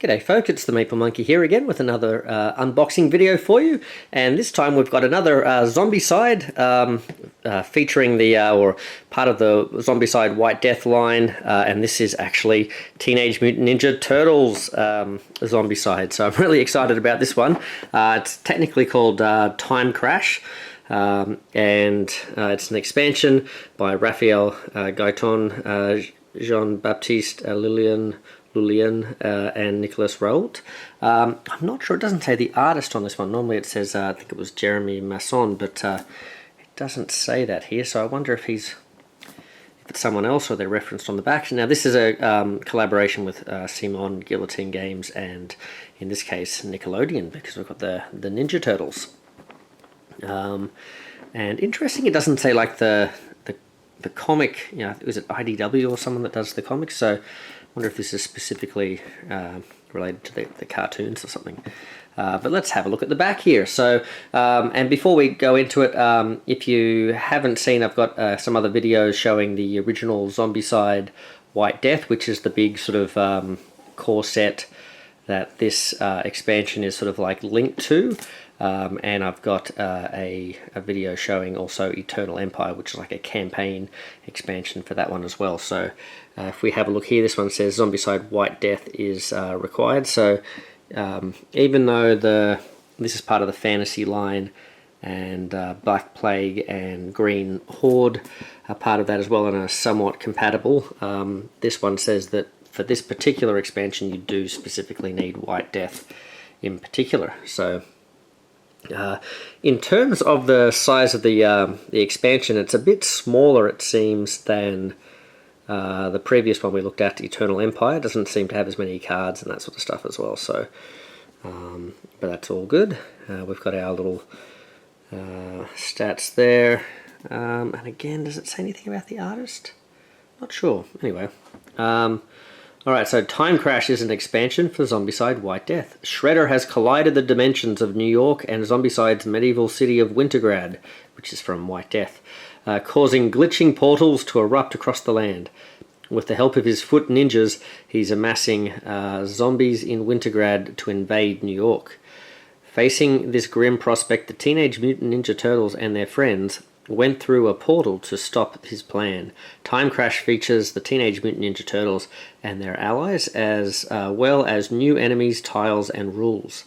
G'day folks, it's the Maple Monkey here again with another unboxing video for you, and this time we've got another Zombicide featuring the or part of the Zombicide White Death line, and this is actually Teenage Mutant Ninja Turtles Zombicide, so I'm really excited about this one. It's technically called Timecrash, and it's an expansion by Raphael Gaiton, Jean-Baptiste Lullian and Nicolas Raoult. I'm not sure, it doesn't say the artist on this one. Normally it says, I think it was Jeremy Masson, but it doesn't say that here, so I wonder if it's someone else or they're referenced on the back. Now this is a collaboration with CMON and Guillotine Games, and in this case Nickelodeon, because we've got the Ninja Turtles. And interesting, it doesn't say like the comic, you know, is it IDW or someone that does the comics, so I wonder if this is specifically related to the cartoons or something. But let's have a look at the back here. So, and before we go into it, if you haven't seen, I've got some other videos showing the original Zombicide White Death, which is the big sort of core set that this expansion is sort of like linked to. And I've got a video showing also Eternal Empire, which is like a campaign expansion for that one as well. So if we have a look here, this one says Zombicide White Death is required. So even though this is part of the fantasy line, and Black Plague and Green Horde are part of that as well and are somewhat compatible, this one says that for this particular expansion you do specifically need White Death in particular. So in terms of the size of the expansion, it's a bit smaller, it seems, than the previous one we looked at, Eternal Empire. It doesn't seem to have as many cards and that sort of stuff as well. So, but that's all good. We've got our little stats there. And again, does it say anything about the artist? Not sure. Anyway. Alright, so Timecrash is an expansion for Zombicide White Death. Shredder has collided the dimensions of New York and Zombicide's medieval city of Wintergrad, which is from White Death, causing glitching portals to erupt across the land. With the help of his foot ninjas, he's amassing zombies in Wintergrad to invade New York. Facing this grim prospect, the Teenage Mutant Ninja Turtles and their friends went through a portal to stop his plan. Timecrash features the Teenage Mutant Ninja Turtles and their allies, as well as new enemies, tiles, and rules.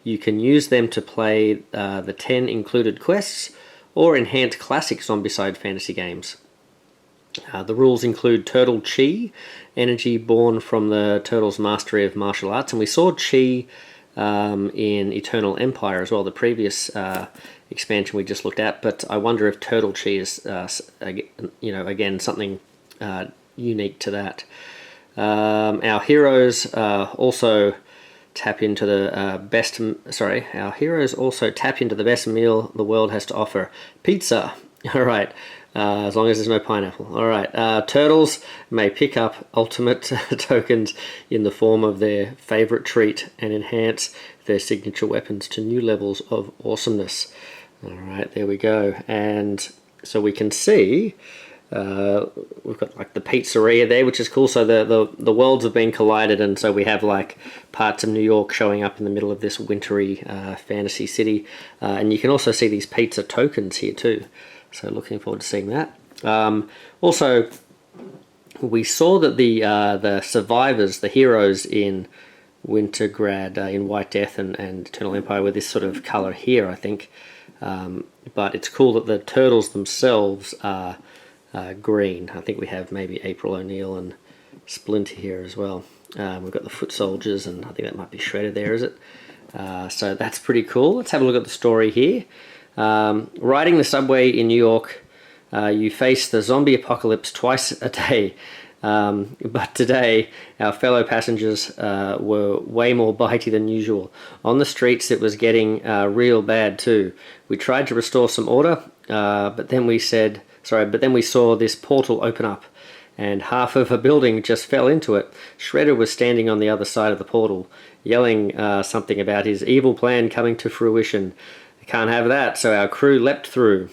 You can use them to play the 10 included quests or enhance classic Zombicide fantasy games. The rules include Turtle Chi, energy born from the Turtles' mastery of martial arts, and we saw Chi in Eternal Empire as well, the previous expansion we just looked at, but I wonder if Turtle Chi is, again, something unique to that. Our heroes also tap into the best meal the world has to offer: pizza. All right. As long as there's no pineapple. Alright, Turtles may pick up ultimate tokens in the form of their favourite treat and enhance their signature weapons to new levels of awesomeness. Alright, there we go. And so we can see we've got like the pizzeria there, which is cool. So the worlds have been collided, and so we have like parts of New York showing up in the middle of this wintry fantasy city. And you can also see these pizza tokens here too. So looking forward to seeing that. Also, we saw that the survivors, the heroes in Wintergrad, in White Death and Eternal Empire, were this sort of colour here, I think. But it's cool that the turtles themselves are green. I think we have maybe April O'Neil and Splinter here as well. We've got the foot soldiers, and I think that might be Shredder there, is it? So that's pretty cool. Let's have a look at the story here. Riding the subway in New York, you face the zombie apocalypse twice a day, but today our fellow passengers were way more bitey than usual. On the streets it was getting real bad too. We tried to restore some order, but then we saw this portal open up, and half of a building just fell into it. Shredder was standing on the other side of the portal, yelling something about his evil plan coming to fruition. Can't have that, so our crew leapt through.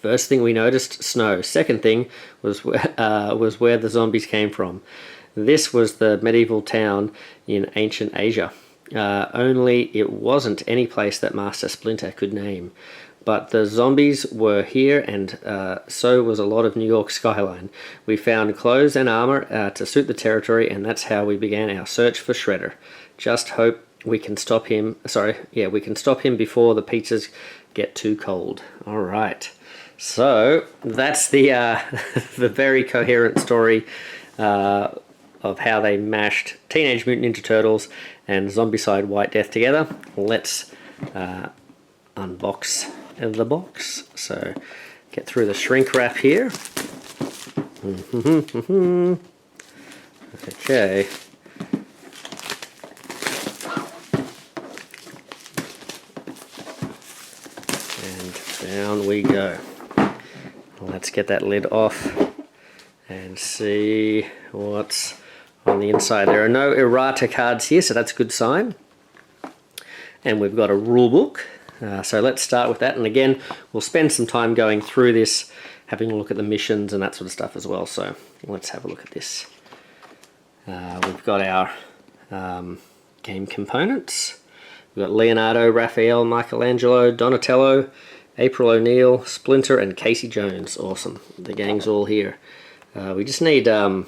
First thing we noticed, snow. Second thing was where the zombies came from. This was the medieval town in ancient Asia. Only it wasn't any place that Master Splinter could name. But the zombies were here, and so was a lot of New York skyline. We found clothes and armor to suit the territory, and that's how we began our search for Shredder. Just hope we can stop him. We can stop him before the pizzas get too cold. All right. So that's the the very coherent story of how they mashed Teenage Mutant Ninja Turtles and Zombicide White Death together. Let's unbox the box. So get through the shrink wrap here. Okay. And down we go. Let's get that lid off and see what's on the inside. There are no errata cards here, so that's a good sign. And we've got a rule book. So let's start with that. And again, we'll spend some time going through this, having a look at the missions and that sort of stuff as well. So let's have a look at this. We've got our game components. We've got Leonardo, Raphael, Michelangelo, Donatello, April O'Neil, Splinter, and Casey Jones. Awesome. The gang's all here. We just need the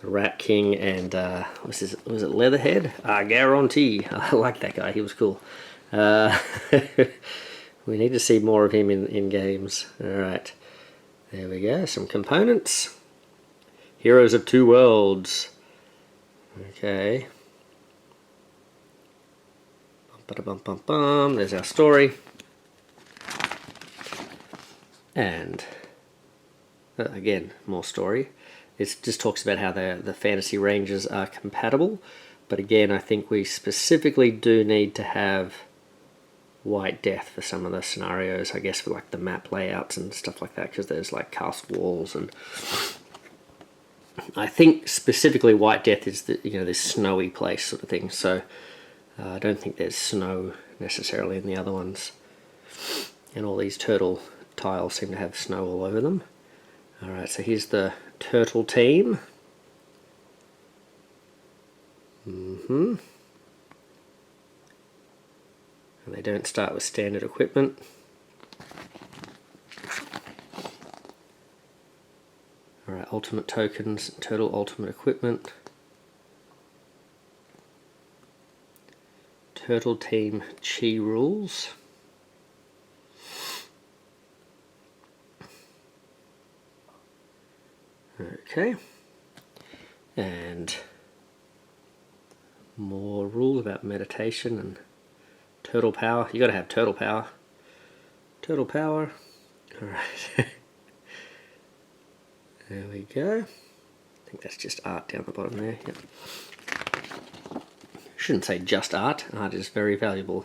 Rat King and was it Leatherhead? Guarantee. I like that guy. He was cool. We need to see more of him in games. Alright. There we go. Some components. Heroes of Two Worlds. Okay. Bum-ba-da-bum-bum-bum. There's our story. And again, more story. It just talks about how the fantasy ranges are compatible, but again, I think we specifically do need to have White Death for some of the scenarios, I guess, for like the map layouts and stuff like that, because there's like castle walls, and I think specifically White Death is this snowy place sort of thing. So I don't think there's snow necessarily in the other ones, and all these turtle tiles seem to have snow all over them. Alright, so here's the turtle team. And they don't start with standard equipment. Alright, ultimate tokens, turtle ultimate equipment. Turtle team chi rules. Okay, and more rules about meditation and turtle power. You got to have turtle power. Turtle power. All right. There we go. I think that's just art down the bottom there. Yep. Shouldn't say just art. Art is very valuable.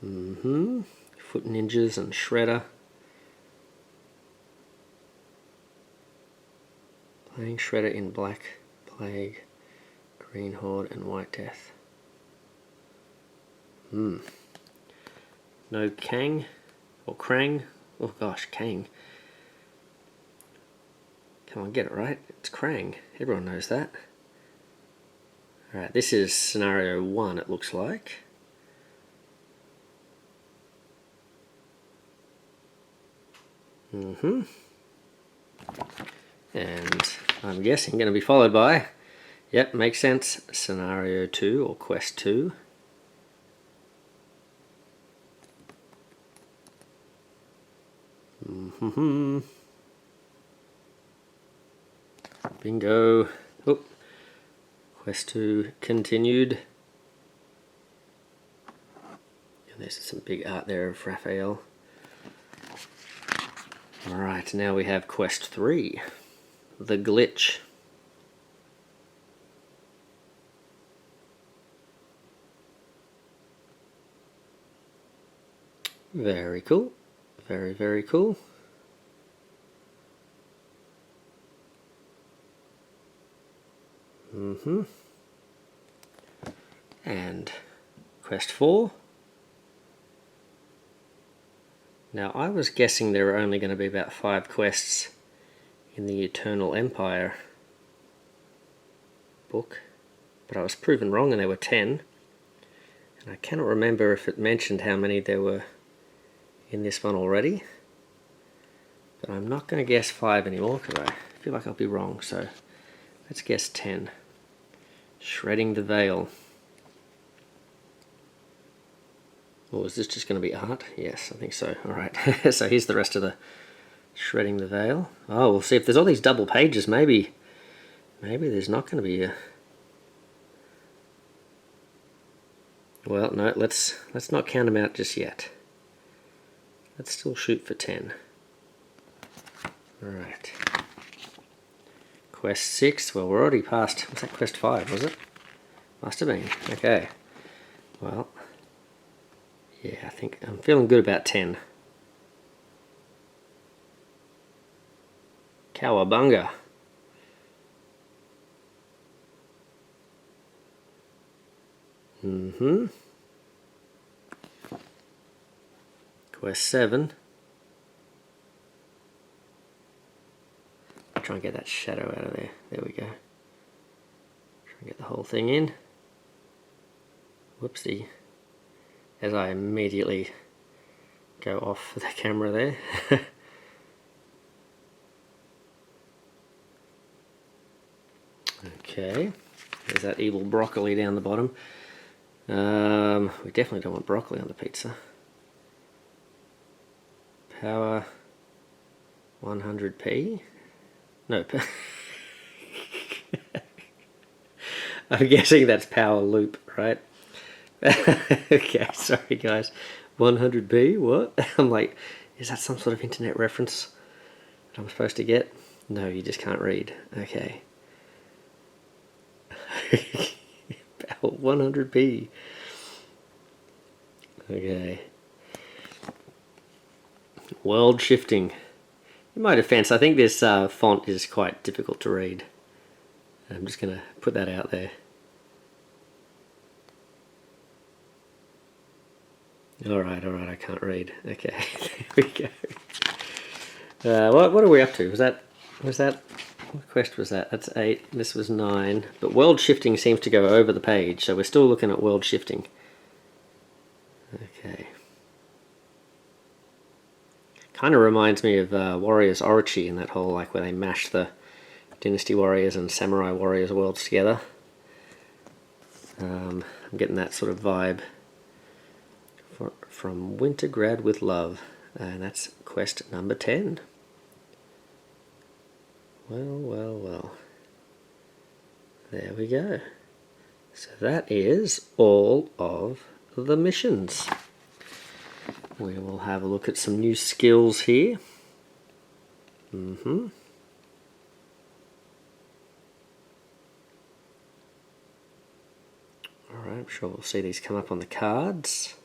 Foot ninjas and Shredder. Playing Shredder in Black Plague, Green Horde, and White Death. No Kang, or Krang. Oh gosh, Kang. Come on, get it right. It's Krang. Everyone knows that. Alright, this is scenario 1, it looks like. And I'm guessing going to be followed by, yep, makes sense, scenario 2 or quest 2. Bingo. Oh, quest 2 continued. And there's some big art there of Raphael. Alright, now we have quest 3. The glitch. Very cool. Very, very cool. And quest 4. Now I was guessing there were only going to be about 5 quests in the Eternal Empire book, but I was proven wrong and there were 10. And I cannot remember if it mentioned how many there were in this one already. But I'm not going to guess 5 anymore because I feel like I'll be wrong, so let's guess 10. Shredding the Veil. Or is this just going to be art? Yes, I think so. Alright, so here's the rest of the Shredding the Veil. Oh, we'll see if there's all these double pages. Maybe there's not going to be a... Well, no, let's not count them out just yet. Let's still shoot for 10. Alright. Quest 6, well we're already past, was that quest 5, was it? Must have been, okay. Well, yeah, I think I'm feeling good about 10. Cowabunga. Quest 7. Try and get that shadow out of there. There we go. Try and get the whole thing in. Whoopsie. As I immediately go off the camera there. Okay. There's that evil broccoli down the bottom. We definitely don't want broccoli on the pizza. Power 100p. No, I'm guessing that's power loop, right? Okay, sorry guys. 100p, what? I'm like, is that some sort of internet reference that I'm supposed to get? No, you just can't read. Okay. Power 100p. Okay. World shifting. In my defense, I think this font is quite difficult to read. I'm just going to put that out there. Alright, I can't read. Okay, there we go. What are we up to? Was that, what quest was that? That's 8, this was 9. But world shifting seems to go over the page, so we're still looking at world shifting. Okay. Kind of reminds me of Warriors Orochi in that whole, like, where they mash the Dynasty Warriors and Samurai Warriors worlds together. I'm getting that sort of vibe from Wintergrad with Love, and that's quest number 10. Well. There we go. So that is all of the missions. We will have a look at some new skills here. Alright, I'm sure we'll see these come up on the cards.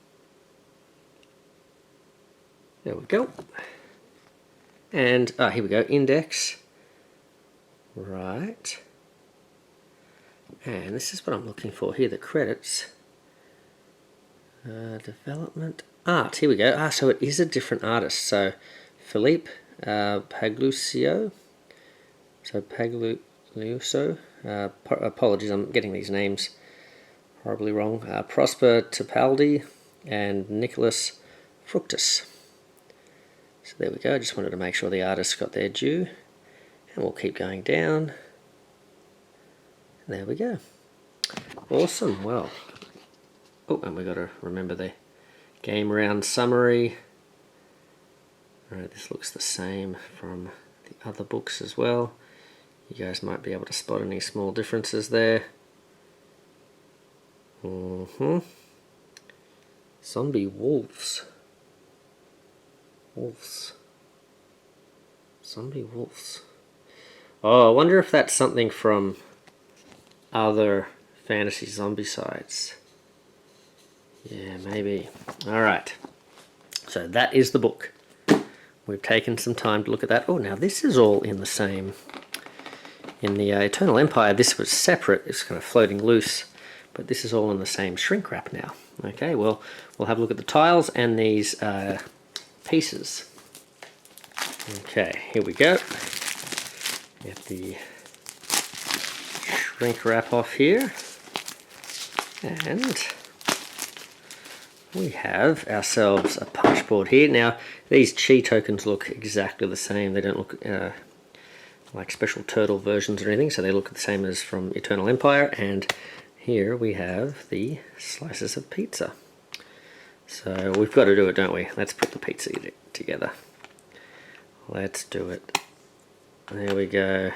There we go. And, here we go, index. Right. And this is what I'm looking for here, the credits. Development. Art, here we go. So it is a different artist. So Philippe Paglucio. So Paglucio. Apologies, I'm getting these names horribly wrong. Prosper Tipaldi and Nicholas Fructus. So there we go. I just wanted to make sure the artists got their due. And we'll keep going down. There we go. Awesome. Well. Oh, and we've got to remember the game round summary. Alright, this looks the same from the other books as well. You guys might be able to spot any small differences there. Zombie wolves. Zombie wolves. Oh, I wonder if that's something from other fantasy Zombicides. Yeah, maybe. Alright. So that is the book. We've taken some time to look at that. Oh, now this is all in the same. In the Eternal Empire, this was separate. It's kind of floating loose. But this is all in the same shrink wrap now. Okay, well, we'll have a look at the tiles and these pieces. Okay, here we go. Get the shrink wrap off here, and we have ourselves a punchboard here. Now these chi tokens look exactly the same. They don't look like special turtle versions or anything, so they look the same as from Eternal Empire. And here we have the slices of pizza. So we've got to do it, don't we? Let's put the pizza together. Let's do it. There we go.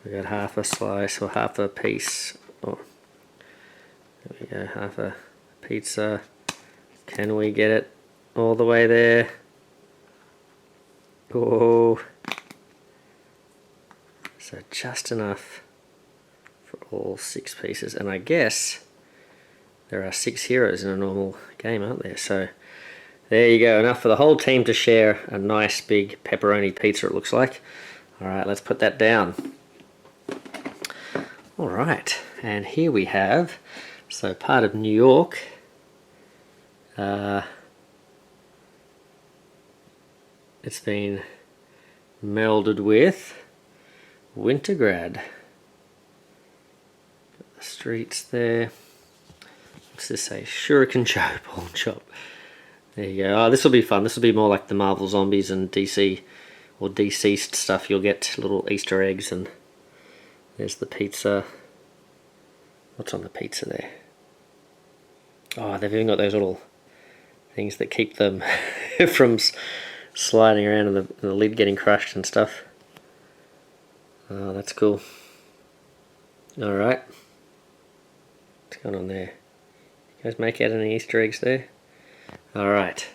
We got half a slice or half a piece. Oh, there we go, half a pizza. Can we get it all the way there? Oh, so just enough for all 6 pieces. And I guess there are 6 heroes in a normal game, aren't there? So there you go, enough for the whole team to share a nice big pepperoni pizza, it looks like. Alright, let's put that down. Alright, and here we have, so part of New York. It's been melded with Wintergrad. Got the streets there. What's this say? Shuriken Joe Pawn Shop. There you go. Oh, this will be fun. This will be more like the Marvel Zombies and DC or deceased stuff. You'll get little Easter eggs, and there's the pizza. What's on the pizza there? Oh, they've even got those little things that keep them from sliding around and the lid getting crushed and stuff. Oh, that's cool. Alright. What's going on there? You guys make out any Easter eggs there? Alright.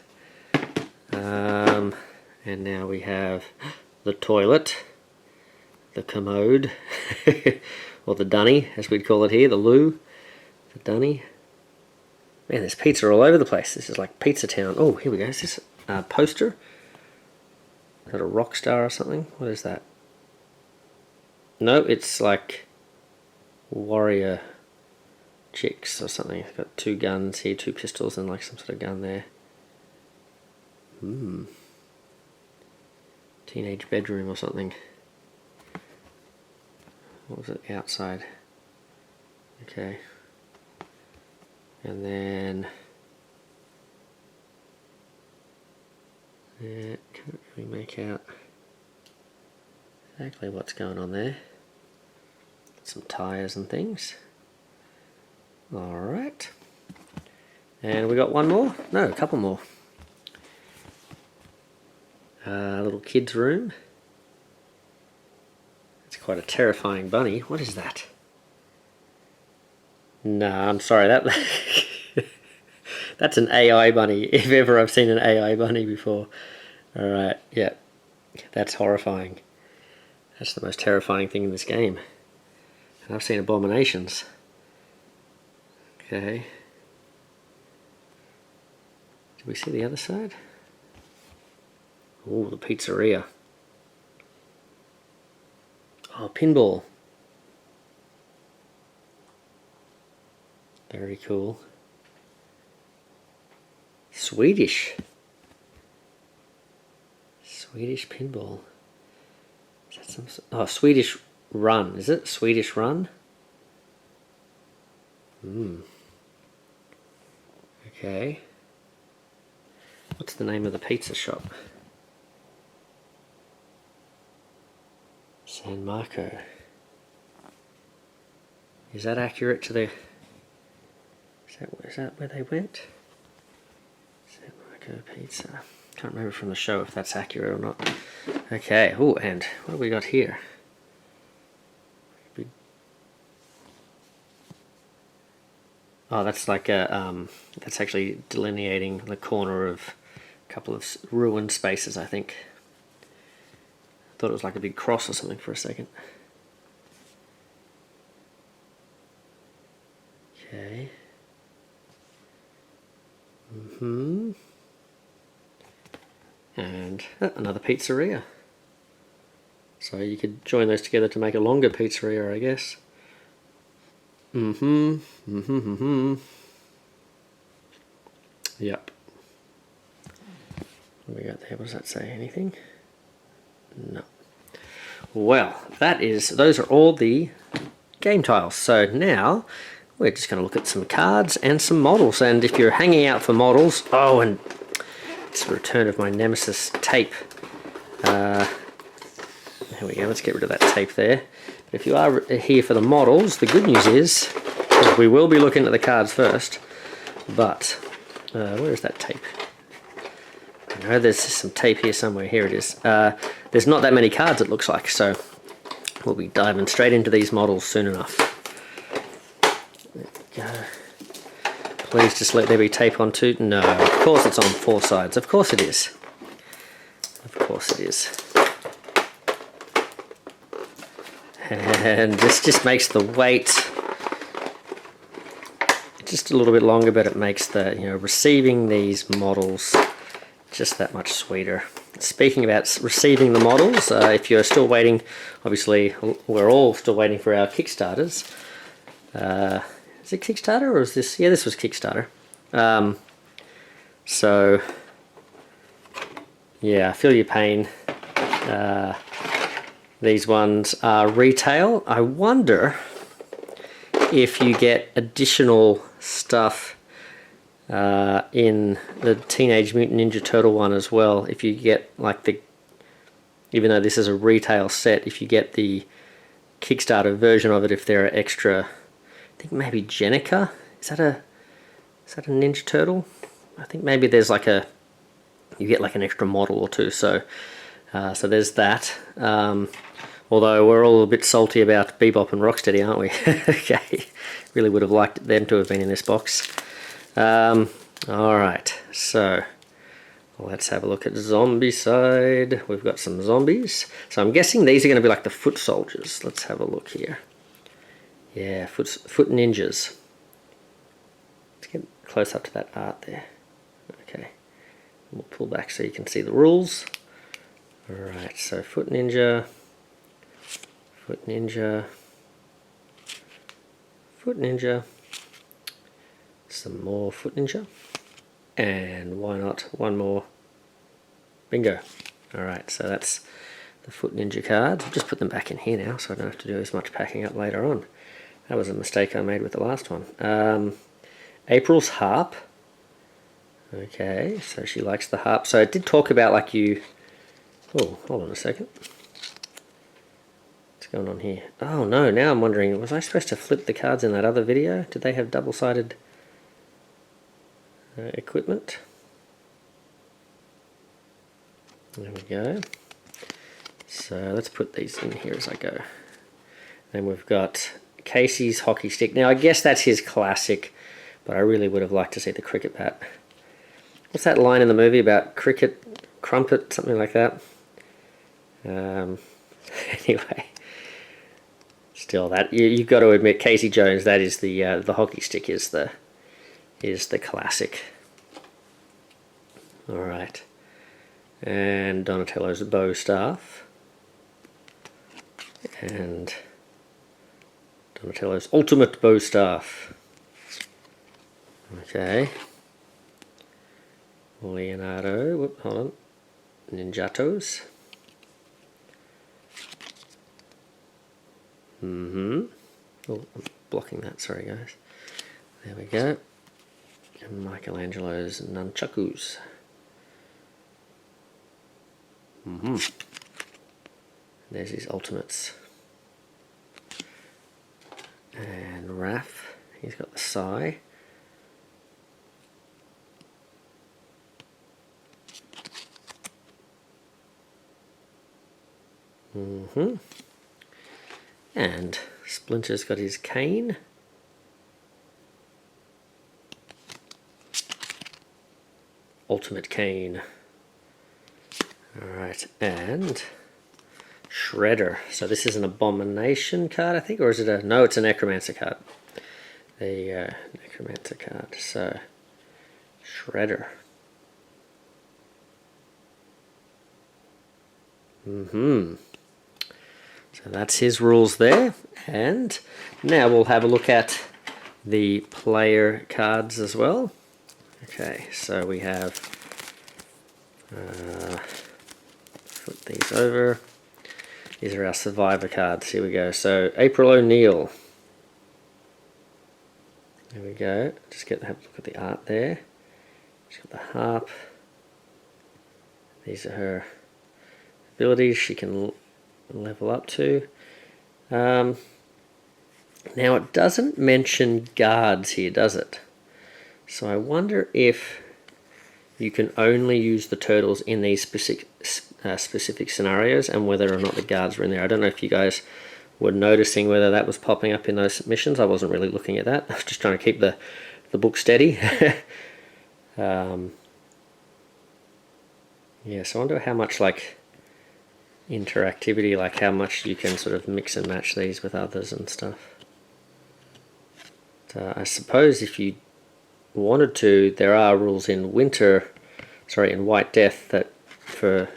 And now we have the toilet, the commode, or the dunny, as we'd call it here, the loo, the dunny. Man, there's pizza all over the place. This is like Pizza Town. Oh, here we go. Is this a poster? Is that a rock star or something? What is that? No, it's like warrior chicks or something. It's got 2 guns here, 2 pistols, and like some sort of gun there. Teenage bedroom or something. What was it? Outside. Okay. And then yeah, can't really make out exactly what's going on there. Some tires and things. Alright. And we got one more? No, a couple more. Little kid's room. It's quite a terrifying bunny. What is that? No, I'm sorry, that's an AI bunny, if ever I've seen an AI bunny before. Alright, yeah, that's horrifying. That's the most terrifying thing in this game. And I've seen abominations. Okay. Did we see the other side? Oh, the pizzeria. Oh, pinball. Very cool. Swedish. Swedish pinball. Is that some... Oh, Swedish Run. Is it? Swedish Run? Okay. What's the name of the pizza shop? San Marco. Is that accurate to the... Is that where they went? San Marco Pizza. Can't remember from the show if that's accurate or not. Okay. Oh, and what have we got here? Oh, that's like a that's actually delineating the corner of a couple of ruined spaces, I think. I thought it was like a big cross or something for a second. Okay. And another pizzeria. So you could join those together to make a longer pizzeria, I guess. Yep. What do we got there? What does that say? Anything? No. Well, those are all the game tiles. So now we're just going to look at some cards and some models. And if you're hanging out for models, oh, and it's the return of my nemesis tape. There we go, let's get rid of that tape there. If you are here for the models, the good news is we will be looking at the cards first, but where is that tape? I know there's some tape here somewhere. Here it is. There's not that many cards, it looks like, so we'll be diving straight into these models soon enough. There we go. Please just let there be tape on too. No, of course it's on 4 sides. Of course it is. Of course it is. And this just makes the wait just a little bit longer, but it makes the, receiving these models just that much sweeter. Speaking about receiving the models, if you're still waiting, obviously we're all still waiting for our Kickstarters. Is it Kickstarter or is this? Yeah, this was Kickstarter. So yeah, I feel your pain. These ones are retail. I wonder if you get additional stuff in the Teenage Mutant Ninja Turtle one as well. If you get like even though this is a retail set, if you get the Kickstarter version of it, if there are extra, I think maybe Jenica, is that a Ninja Turtle? I think maybe there's you get like an extra model or two. So there's that. Although we're all a bit salty about Bebop and Rocksteady, aren't we? Okay, really would have liked them to have been in this box. Alright, so let's have a look at Zombicide. We've got some zombies. So I'm guessing these are going to be like the foot soldiers. Let's have a look here. Yeah, foot ninjas. Let's get close up to that art there. Okay, we'll pull back so you can see the rules. Alright, so foot ninja, foot ninja, foot ninja, some more foot ninja, and why not one more? Bingo. Alright, so that's the foot ninja cards. I'll just put them back in here now so I don't have to do as much packing up later on. That was a mistake I made with the last one. April's harp. Okay, so she likes the harp. So it did talk about like you... Oh, hold on a second. What's going on here? Oh no, now I'm wondering, was I supposed to flip the cards in that other video? Did they have double-sided equipment? There we go. So let's put these in here as I go. Then we've got Casey's hockey stick. Now I guess that's his classic, but I really would have liked to see the cricket bat. What's that line in the movie about cricket, crumpet, something like that? Anyway, still that you've got to admit, Casey Jones, that is the hockey stick is the classic. All right, and Donatello's bow staff, and Donatello's ultimate bow staff. Okay, Leonardo. Whoop, hold on, Ninjatos. Oh, I'm blocking that, sorry guys. There we go. And Michelangelo's nunchakus. There's his ultimates. And Raph, he's got the Sai. And Splinter's got his cane. Ultimate cane. Alright, and Shredder. So this is an Abomination card, I think, or is it no, it's a Necromancer card. The Necromancer card. So, Shredder. So that's his rules there, and now we'll have a look at the player cards as well. Okay, so we have flip these over. These are our Survivor cards. Here we go. So April O'Neil. There we go. Just have a look at the art there. She's got the harp. These are her abilities she can level up to. Now it doesn't mention guards here, does it? So I wonder if you can only use the turtles in these specific scenarios, and whether or not the guards are in there. I don't know if you guys were noticing whether that was popping up in those missions. I wasn't really looking at that. I was just trying to keep the book steady. Yeah, so I wonder how much like interactivity, like how much you can sort of mix and match these with others and stuff. I suppose if you wanted to, there are rules in in White Death that for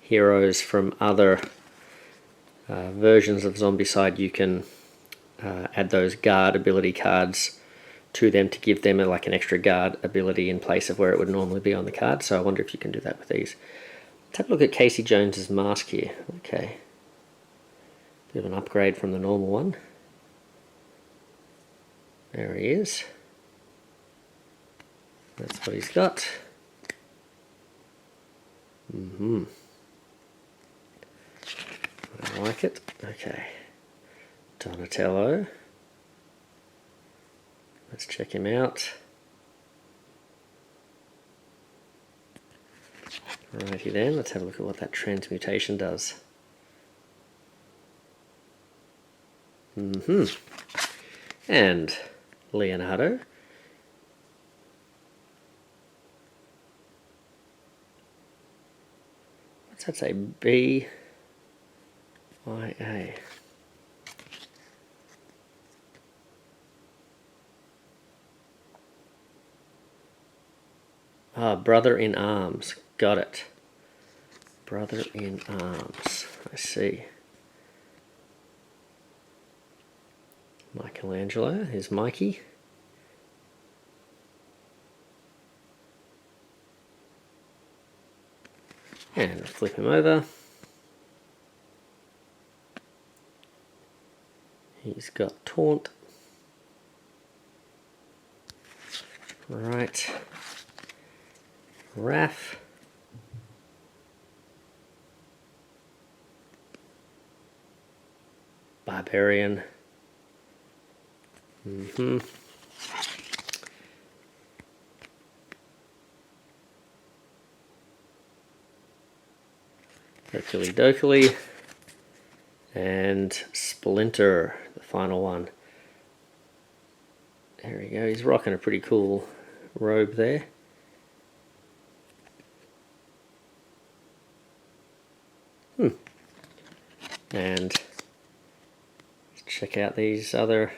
heroes from other versions of Zombicide, you can add those guard ability cards to them to give them like an extra guard ability in place of where it would normally be on the card. So I wonder if you can do that with these. Let's have a look at Casey Jones's mask here. Okay, bit of an upgrade from the normal one. There he is. That's what he's got. I like it. Okay, Donatello. Let's check him out. Righty then, let's have a look at what that transmutation does. And Leonardo. What's that say? BIA. Ah, Brother in Arms. Got it. Brother in Arms. I see. Michelangelo. Here's Mikey. And flip him over. He's got Taunt. Right. Raph. Barbarian. Hercule Dokily. And Splinter, the final one. There we go. He's rocking a pretty cool robe there. And let's check out these other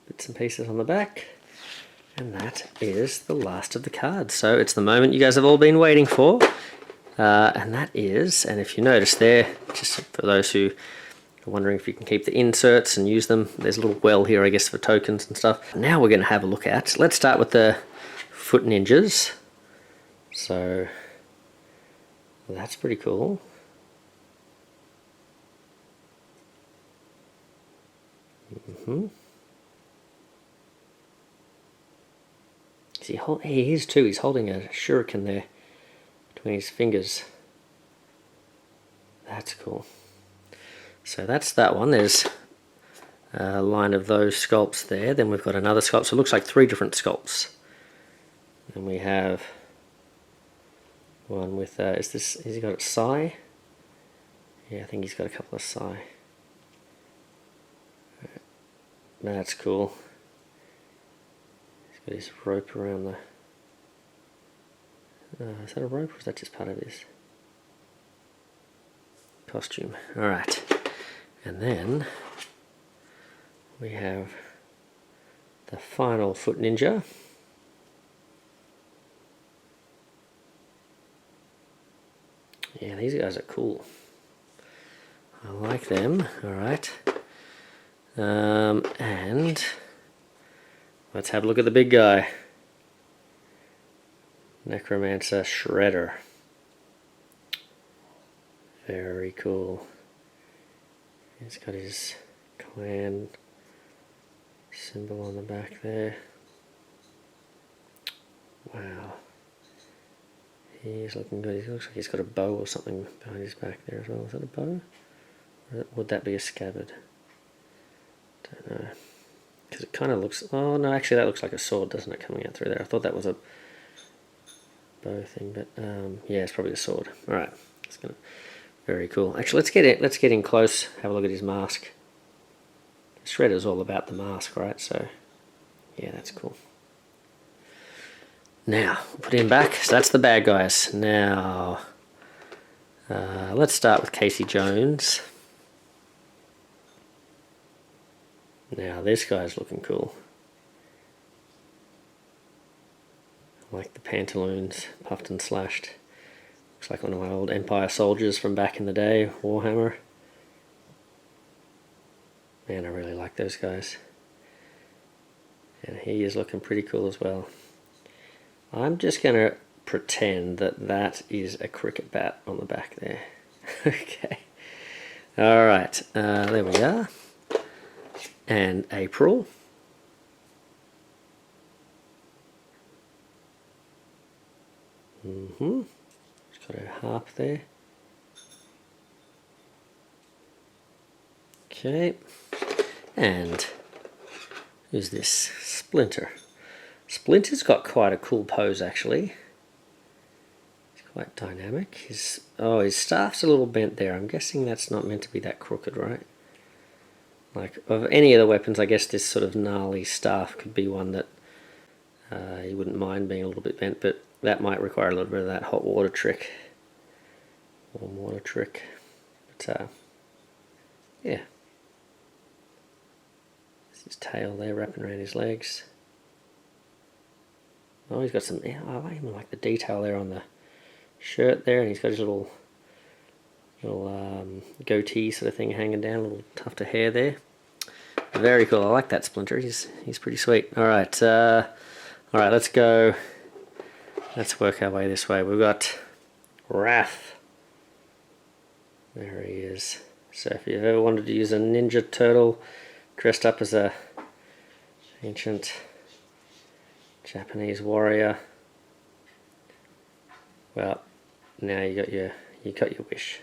bits and pieces on the back. And that is the last of the cards. So it's the moment you guys have all been waiting for. And that is, and if you notice there, just for those who are wondering if you can keep the inserts and use them, there's a little well here, I guess, for tokens and stuff. Now we're going to have a look at, let's start with the Foot Ninjas. So that's pretty cool. He is too. He's holding a shuriken there between his fingers. That's cool. So that's that one. There's a line of those sculpts there. Then we've got another sculpt. So it looks like 3 different sculpts. And we have one with, has he got a Psy? Yeah, I think he's got a couple of Psy. That's cool. He's got his rope around the... is that a rope or is that just part of his costume? Alright. And then we have the final Foot Ninja. Yeah, these guys are cool. I like them. Alright. And let's have a look at the big guy. Necromancer Shredder. Very cool. He's got his clan symbol on the back there. Wow. He's looking good. He looks like he's got a bow or something behind his back there as well. Is that a bow? Or would that be a scabbard? Don't know. Because it kind of looks... Oh, no, actually that looks like a sword, doesn't it, coming out through there? I thought that was a bow thing, but yeah, it's probably a sword. Alright. It's gonna... Very cool. Actually, let's get in close, have a look at his mask. Shredder's all about the mask, right? So, yeah, that's cool. Now, put him back. So that's the bad guys. Now, let's start with Casey Jones. Now, this guy's looking cool. I like the pantaloons, puffed and slashed. Looks like one of my old Empire soldiers from back in the day, Warhammer. Man, I really like those guys. And he is looking pretty cool as well. I'm just going to pretend that that is a cricket bat on the back there. Okay. Alright, there we are. And April. She's got her harp there. Okay. And who's this? Splinter. Splinter's got quite a cool pose actually. He's quite dynamic. His staff's a little bent there. I'm guessing that's not meant to be that crooked, right? Like, of any of the weapons, I guess this sort of gnarly staff could be one that you wouldn't mind being a little bit bent, but that might require a little bit of that hot water trick. Warm water trick. But, yeah. There's his tail there wrapping around his legs. Oh, he's got some, I even like the detail there on the shirt there, and he's got his little goatee sort of thing hanging down, a little tuft of hair there. Very cool. I like that Splinter. He's pretty sweet. All right, let's go. Let's work our way this way. We've got Wrath. There he is. So if you've ever wanted to use a Ninja Turtle dressed up as a ancient Japanese warrior, well, now you got your wish.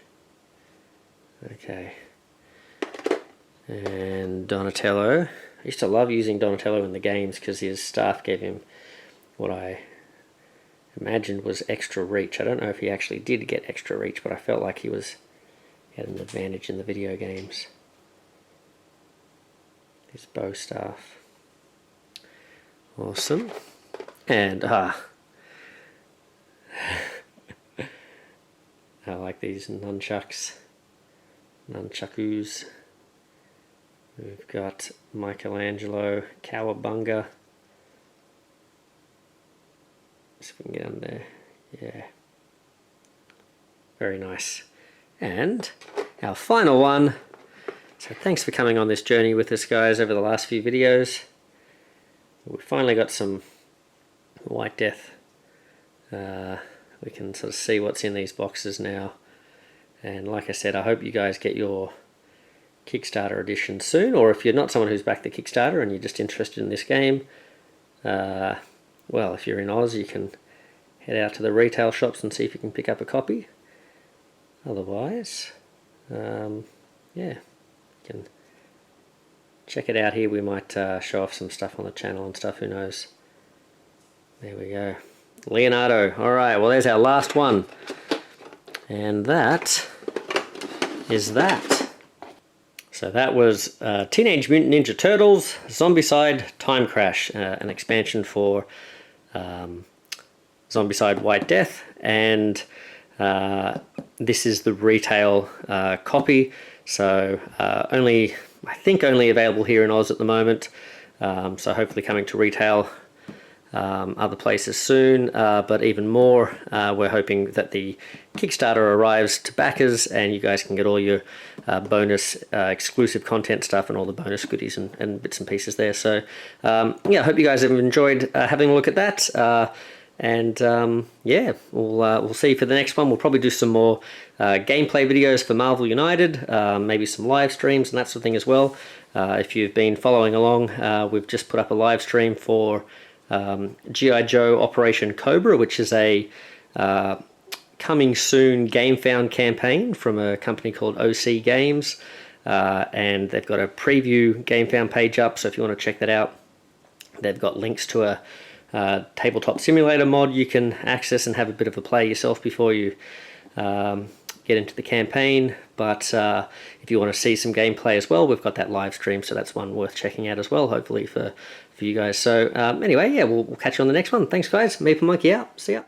Okay. And Donatello. I used to love using Donatello in the games because his staff gave him what I imagined was extra reach. I don't know if he actually did get extra reach, but I felt like he had an advantage in the video games. His bow staff. Awesome. And I like these nunchucks. Nunchakus. We've got Michelangelo, Cowabunga. See if we can get on there. Yeah. Very nice. And our final one. So thanks for coming on this journey with us, guys, over the last few videos. We've finally got some White Death. We can sort of see what's in these boxes now. And like I said, I hope you guys get your Kickstarter edition soon, or if you're not someone who's backed the Kickstarter and you're just interested in this game, well, if you're in Oz, you can head out to the retail shops and see if you can pick up a copy. Otherwise, yeah, you can check it out here. We might show off some stuff on the channel and stuff, who knows. There we go. Leonardo. Alright, well there's our last one. And that is that. So that was Teenage Mutant Ninja Turtles, Zombicide, Timecrash, an expansion for Zombicide White Death, and this is the retail copy. So I think only available here in Oz at the moment. So hopefully coming to retail other places soon, but even more, we're hoping that the Kickstarter arrives to backers and you guys can get all your bonus exclusive content stuff and all the bonus goodies and bits and pieces there. So yeah, I hope you guys have enjoyed having a look at that. And yeah, we'll see for the next one. We'll probably do some more gameplay videos for Marvel United, maybe some live streams and that sort of thing as well. If you've been following along, we've just put up a live stream for G.I. Joe Operation Cobra, which is a coming soon GameFound campaign from a company called OC Games. And they've got a preview GameFound page up, so if you want to check that out, they've got links to a tabletop simulator mod you can access and have a bit of a play yourself before you get into the campaign. But if you want to see some gameplay as well, we've got that live stream, so that's one worth checking out as well, hopefully for you guys. So anyway, yeah, we'll catch you on the next one. Thanks guys, Maple Monkey out, see ya.